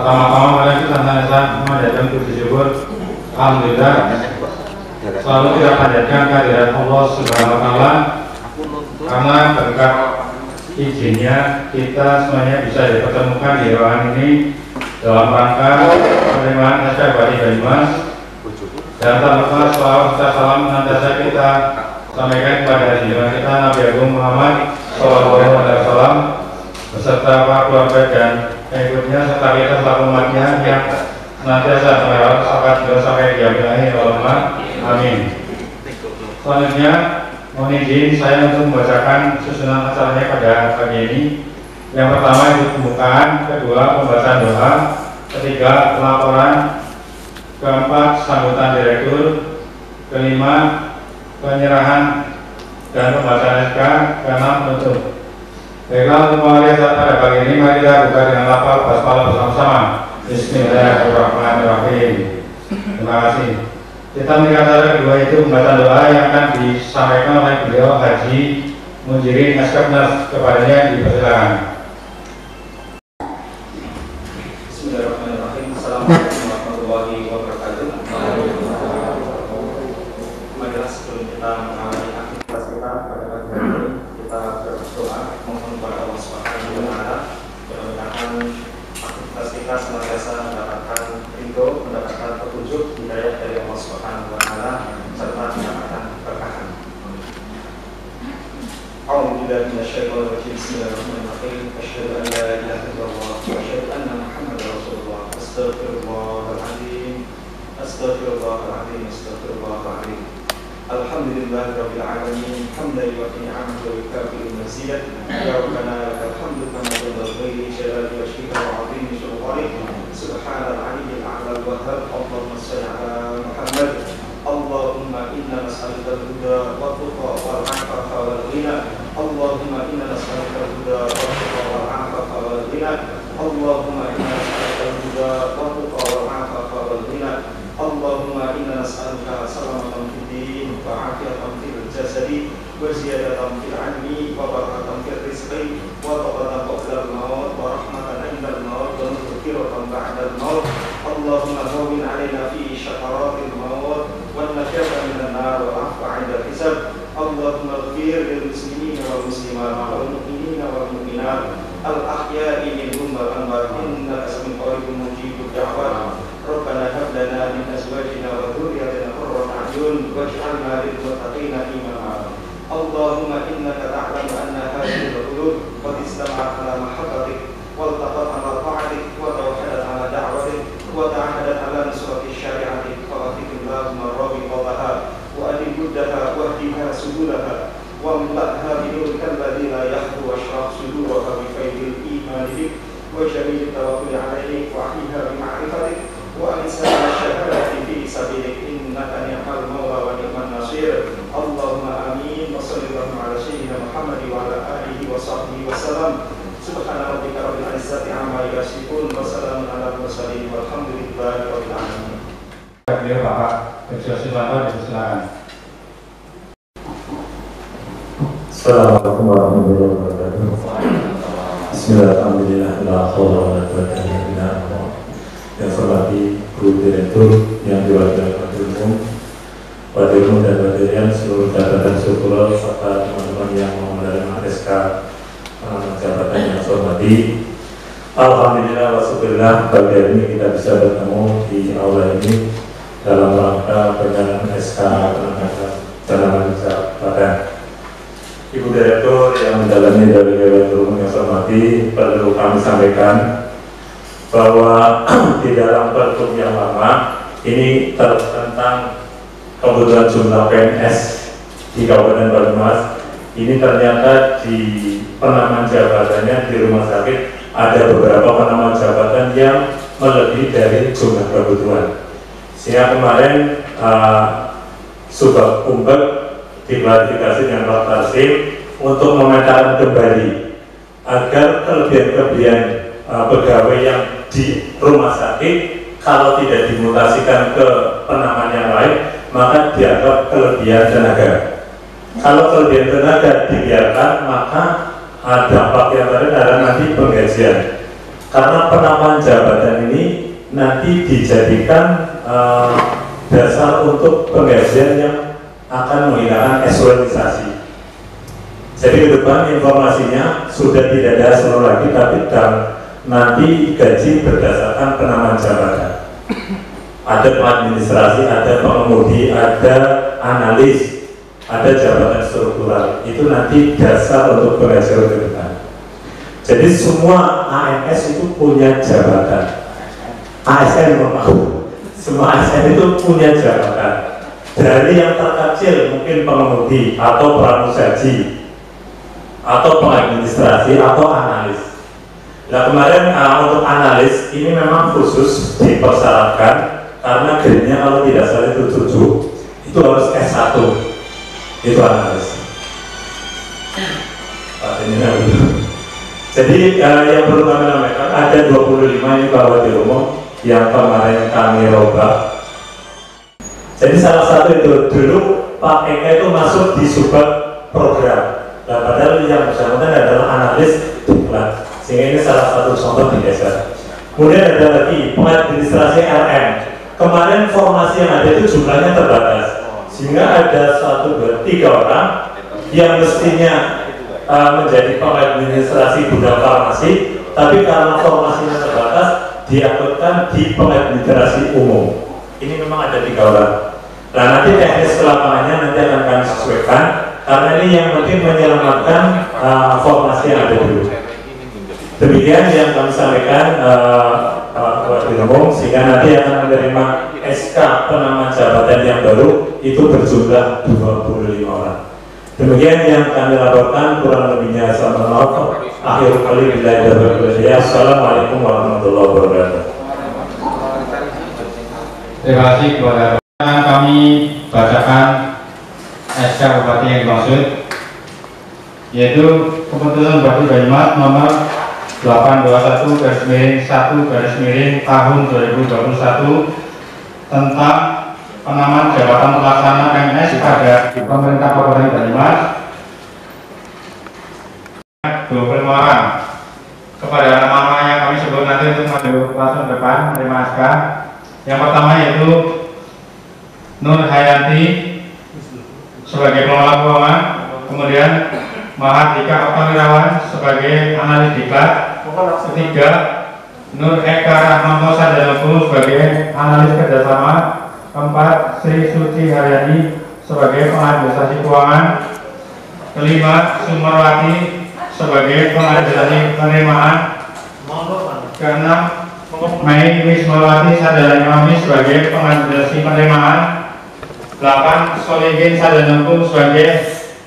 Pertama-tama mari kita senantiasa memanjatkan puji syukur, alhamdulillah, selalu kita panjatkan kehadirat Allah Subhanahu wa Ta'ala, karena berkat izinnya kita semuanya bisa dipertemukan di ruangan ini dalam rangka penerimaan SK Bupati Banyumas. Dan tak lupa selawat serta salam senantiasa kita sampaikan kepada junjungan kita Nabi Agung Muhammad SAW beserta para keluarga dan pengikutnya serta kita selaku umatnya yang senantiasa merawat sahabat beliau sampai diambil akhir ulama. Amin. Selanjutnya mohon izin saya untuk membacakan susunan acaranya pada pagi ini. Yang pertama itu pembukaan, kedua pembacaan doa, ketiga pelaporan, keempat sambutan direktur, kelima penyerahan dan pembacaan SK, keenam penutup. Baiklah, untuk mengawali acara pada pagi ini mari kita buka dengan lafal basmalah bersama-sama. Bismillahirrahmanirrahim. Terima kasih. Kita melihat acara kedua itu pembacaan doa yang akan disampaikan oleh beliau Haji Munjirin Askabnas, kepadanya dipersilakan. Bismillahirrahmanirrahim. Assalamualaikum warahmatullahi wabarakatuh. Marilah sebelum kita mengawali aktivitas kita pada pagi hari ini, kita berdoa mohon kepada Allah Subhanahu wa Ta'ala, mudah-mudahan aktivitas kita senantiasa mendapatkan ridho, mendapatkan petunjuk hidayah dari Allah Subhanahu wa Ta'ala, serta mendapatkan keberkahan. A'udzubillahi minasyaitonir rajim. Bismillahirrahmanirrahim. Asyhadu an la ilaha illallah wa asyhadu anna Muhammadar Rasulullah. Astaghfirullahaladzim. Astaghfirullahaladzim. Astaghfirullahaladzim. Alhamdulillahirabbil alamin. Hamdan yuwaffi ni'amahu wa yukafi'u mazidah. Ya Rabbana lakal hamdu kama yanbaghi li jalali wajhika wa 'azimi sultanik. Subhanal 'aliyyil a'la al-wahhab. Allahumma shalli 'ala Muhammad. Allahumma inna nas'aluka al-huda wa tuqa wal 'afafa wal ghina. Allahumma inna nas'aluka al-huda wa tuqa wal 'afafa wal ghina. Allahumma inna nas'aluka al-huda wa tuqa wal 'afafa wal ghina. Allahumma inna nas'aluka salamatan fid din wa 'afiyatan fil jasadi wa ziyadatan fil 'ilmi wa barakatan fil rizqi wa taqatan qabla al-maut wa rahmatan 'inda al-maut wa maghfiratan ba'da al-maut. Allahumma hawwin 'alaina fi syakaratil maut wan najata minan nar wa 'afwa 'inda al-hisab. Allahumma ighfir lil muslimina wal muslimat wal mu'minina wal mu'minat al-ahya'i minhum wal amwat innaka sami'un qaribun mujibud da'wat. Rabbana hab lana min azwajina wa dhurriyyatina qurrata a'yun waj'alna lil muttaqina imama. Allahumma innaka ta'lamu anna hadhihi al-qulub qad istama'at ala mahabbatik wal taqat ala ta'atik wa tawhadat ala da'watik wa ta'ahadat ala nusrati syari'atik fa Allahumma rabiqataha wa adil buddaha wa hdiha subulaha wa amla'ha binurika alladhi la yahdu wa shrah suduraha bi faydil iman bik wa jamil tawakkul 'alaik wa ahliha bi ma'rifatik wa alisana syahadati fi sabilik innaka ni'mal mawla wa ni'man nasir. Allahumma amin wa sallallahu ala sayyidina Muhammad wa ala alihi wa sahbihi wa salam. Subhana rabbika rabbil izzati amma yasifun wa salamun ala mursalin walhamdulillahi rabbil alamin. Beliau Bapak Presiden dipersilakan. Assalamualaikum warahmatullahi wabarakatuh. Bismillahirrahmanirrahim. La haula wa la quwwata illa billah. Yang saya hormati Guru Direktur yang diwakili Wakil Umum, Wakil Umum dan Wakilian seluruh jabatan struktural serta teman-teman yang mau menerima SK jabatan yang saya hormati. Alhamdulillah wa syukurillah pagi hari ini kita bisa bertemu di aula ini dalam rangka penyerahan SK penanganan jabatan. Ibu Direktur yang menjalani dari Wakil Umum yang saya hormati, perlu kami sampaikan bahwa di dalam pergub yang lama ini tentang kebutuhan jumlah PNS di Kabupaten Banyumas. Ini ternyata di penamaan jabatannya di rumah sakit ada beberapa penamaan jabatan yang melebihi dari jumlah kebutuhan. Sehingga kemarin Subag Umbek diklarifikasi dengan Pak Tarsim untuk memetakan kembali agar kelebihan-kelebihan pegawai yang di rumah sakit kalau tidak dimutasikan ke penamaan yang lain maka dianggap kelebihan tenaga. Kalau kelebihan tenaga dibiarkan maka dampak yang terakhir adalah nanti penggajian. karena penamaan jabatan ini nanti dijadikan dasar untuk penggajian yang akan menggunakan eselonisasi. Jadi ke depan informasinya sudah tidak ada eselon lagi, tapi nanti gaji berdasarkan penamaan jabatan. Ada administrasi, ada pengemudi, ada analis, ada jabatan struktural. Itu nanti dasar untuk penggajian ke depan. Jadi semua AMS itu punya jabatan. ASN semua ASN itu punya jabatan. Dari yang terkecil mungkin pengemudi atau pramusaji atau pengadministrasi atau analis. Nah kemarin untuk analis ini memang khusus dipersyaratkan karena grade-nya kalau tidak salah itu 7, itu harus S1, itu analis. Jadi yang perlu kami sampaikan ada 25 ini kalau di umum yang kemarin kami robah. Jadi salah satu itu dulu Pak Eka itu masuk di subbab program. Nah, padahal yang bersangkutan adalah analis diklat. Sehingga ini salah satu contoh di desa. Kemudian ada lagi pengadministrasi RM. Kemarin formasi yang ada itu jumlahnya terbatas, sehingga ada 1, 2, 3 orang yang mestinya menjadi pengadministrasi bidang farmasi, tapi karena formasinya terbatas diangkutkan di pengadministrasi umum. Ini memang ada 3 orang. Nah nanti teknis kelapangannya nanti akan kami sesuaikan, karena ini yang penting menyelamatkan formasi yang ada dulu. Demikian yang kami sampaikan di umum, sehingga nanti akan menerima SK penamaan jabatan yang baru itu berjumlah 25 orang. Demikian yang kami laporkan, kurang lebihnya saya mohon maaf. Akhir kali bila Assalamualaikum warahmatullahi wabarakatuh. Terima kasih kepada kami bacakan SK Bupati yang dimaksud, yaitu Keputusan Bupati Banyumas nomor 821/1/tahun 2021 tentang penamaan jabatan pelaksana PNS pada pemerintah Kabupaten Banyumas 25 orang. Kepada nama-nama yang kami sebut nanti untuk maju langsung depan menerima SK. Yang pertama yaitu Nur Hayanti sebagai pengelola keuangan, kemudian Mahardika Oktawirawan sebagai analis diklat, ketiga Nur Eka Rahmanto Sarjanoku sebagai analis kerjasama, keempat Sri Suci Haryani sebagai pengadministrasi keuangan, kelima Sumarwati sebagai pengadministrasi penerimaan, keenam Mei Wismawati Sarjana Ekonomi sebagai pengadministrasi penerimaan, 8 Solihin Sarjanoku sebagai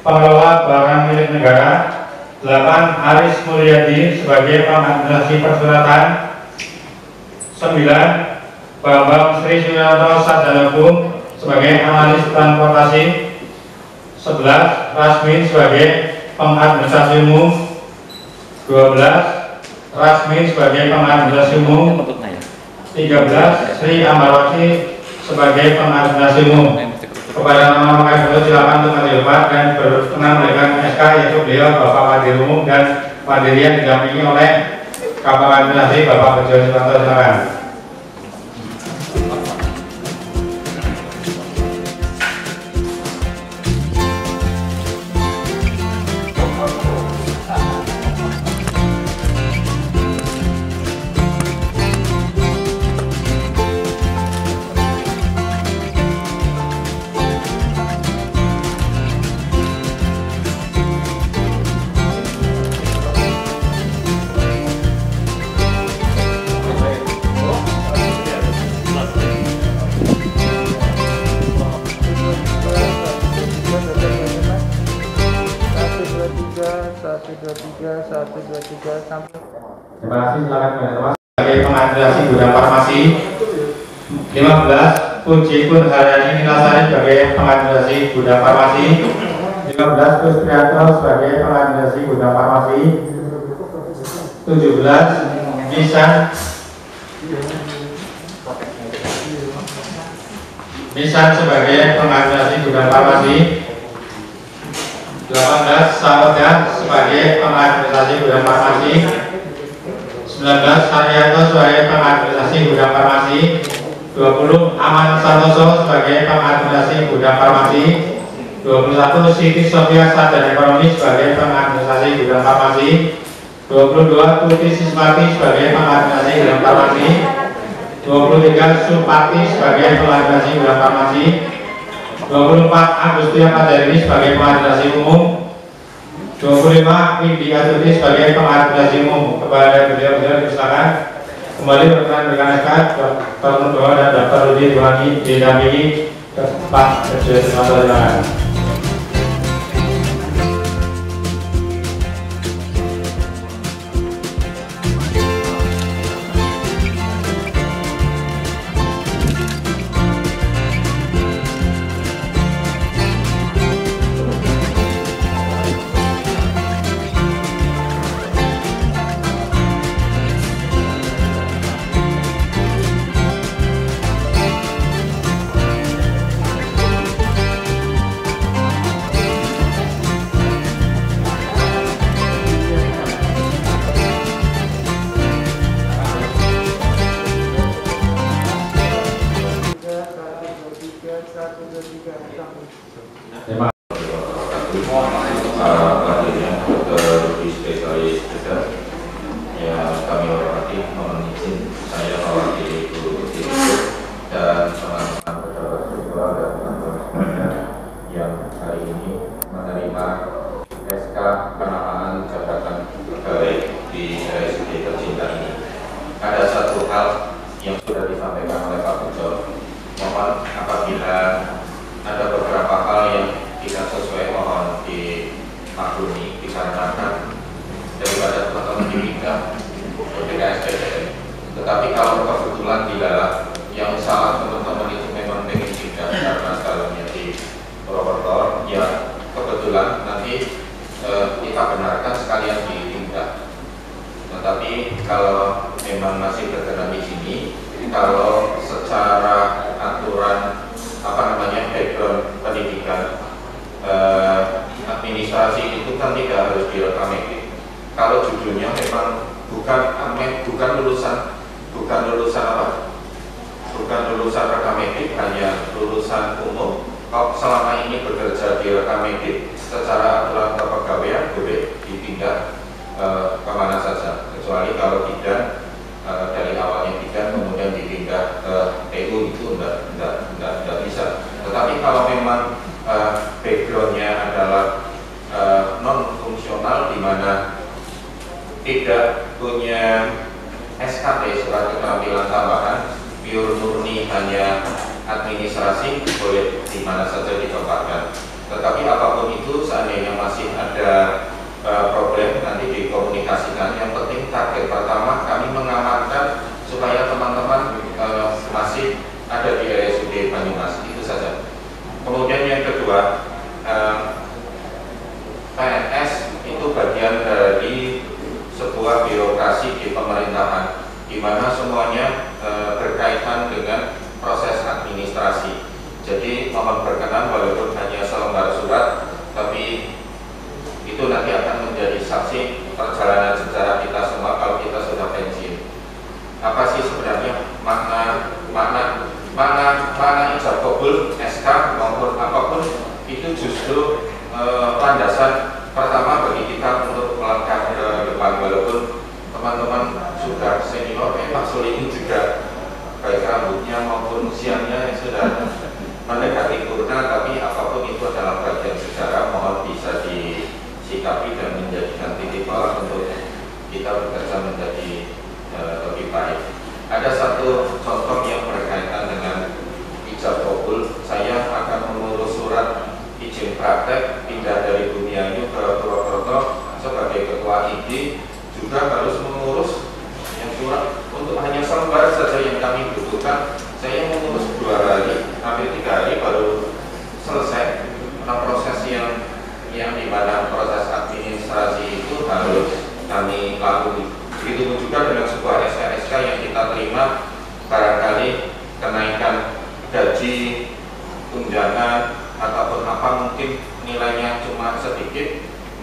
pengelola barang milik negara, 8 Aris Mulyadi sebagai pengadministrasi persuratan, 9 Bambang Sri Suyanto Sarjanoku sebagai analis transportasi, 11 Rasmin sebagai pengadministrasi umum, 12 Rasmin sebagai pengadministrasi umum, 13 Sri Ambarwati sebagai pengadministrasi umum. Kepada nama-nama kami silakan untuk maju depan dan berkenan memberikan SK, yaitu beliau Bapak Kadir Umum dan Pandirian didampingi oleh Kapal Administrasi Bapak Bejo Suwanto. Silakan. Terima kasih, silakan teman-teman. Sebagai pengadministrasi gudang farmasi, 15 Puji Pun Haryani Nilasari sebagai pengadministrasi gudang farmasi, 15 Kustrianto sebagai pengadministrasi gudang farmasi, 17 Misan sebagai pengadministrasi gudang farmasi, 18 Saoda sebagai pengadministrasi gudang farmasi, 19 Saryanto sebagai pengadministrasi gudang farmasi, 20 Aman Santoso sebagai pengadministrasi gudang farmasi, 21 Siti Sofia Sarjana Ekonomi sebagai pengadministrasi gudang farmasi, 22 Tuti Siswati sebagai pengadministrasi gudang farmasi, 23 Supati sebagai pengadministrasi gudang farmasi, 24 Agustia Pajarini sebagai pengadministrasi umum, 25 Windi Astuti sebagai pengadministrasi umum. Kepada beliau-beliau dipersilakan kembali berkenan dengan SK, daftar doa dan daftar uji didampingi ke Pak Presiden.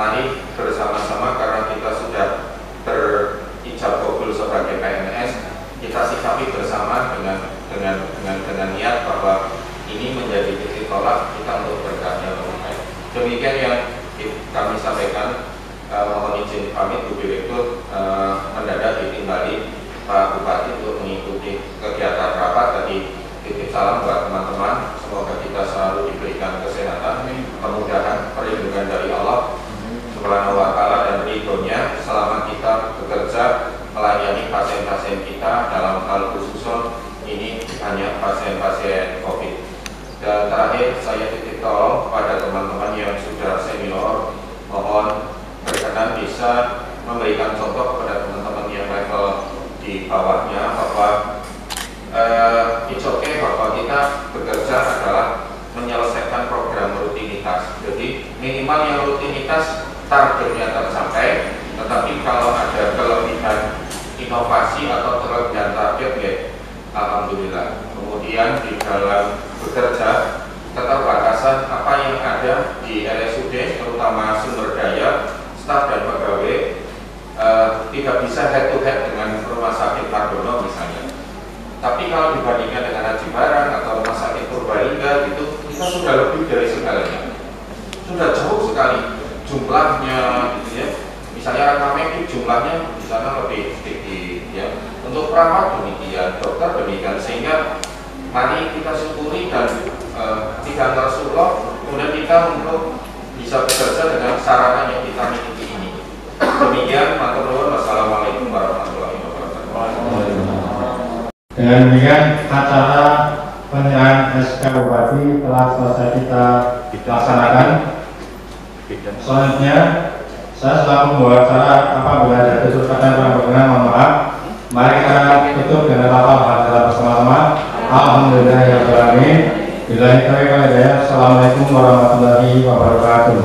Mari bersama-sama karena kita sudah berijab kabul mohon izin pamit Bu Direktur, mendadak ditinggali Pak Bupati untuk mengikuti kegiatan rapat. Tadi titip salam buat teman-teman, semoga kita selalu diberikan kesehatan, kemudahan, perlindungan dari Allah Subhanahu wa Ta'ala dan ridhonya selama kita bekerja melayani pasien-pasien kita, dalam hal khusus ini hanya pasien-pasien COVID. Dan terakhir saya titip tolong kepada teman-teman yang sudah senior, mohon berkenan bisa memberikan contoh kepada teman-teman yang level di bawahnya bahwa it's okay bahwa kita bekerja adalah menyelesaikan program rutinitas. Jadi minimal yang rutinitas targetnya tercapai, tetapi kalau ada kelebihan inovasi atau kelebihan target ya alhamdulillah. Kemudian di dalam bekerja keterbatasan apa yang ada di RSUD terutama sumber daya, staf dan pegawai tidak bisa head to head dengan rumah sakit Margono misalnya. Tapi kalau dibandingkan dengan Haji Barang atau rumah sakit Purbalingga itu kita sudah lebih dari segalanya, sudah jauh sekali jumlahnya gitu ya. Misalnya rekam medik jumlahnya di sana lebih sedikit ya. Untuk perawat demikian, dokter demikian, sehingga mari kita syukuri dan tidak tersulok kemudian kita untuk bisa bekerja dengan sarana yang kita miliki ini. Demikian, matur nuwun. Wassalamualaikum warahmatullahi wabarakatuh. Dengan demikian acara penyerahan SK Bupati telah selesai kita laksanakan. Selanjutnya saya selaku membawa acara apabila ada tutur kata yang kurang berkenan mohon maaf. Mari kita tutup dengan lafaz hamdalah bersama-sama. Alhamdulillahirabbil alamin. Billahi taufiq wal hidayah. Assalamualaikum warahmatullahi wabarakatuh.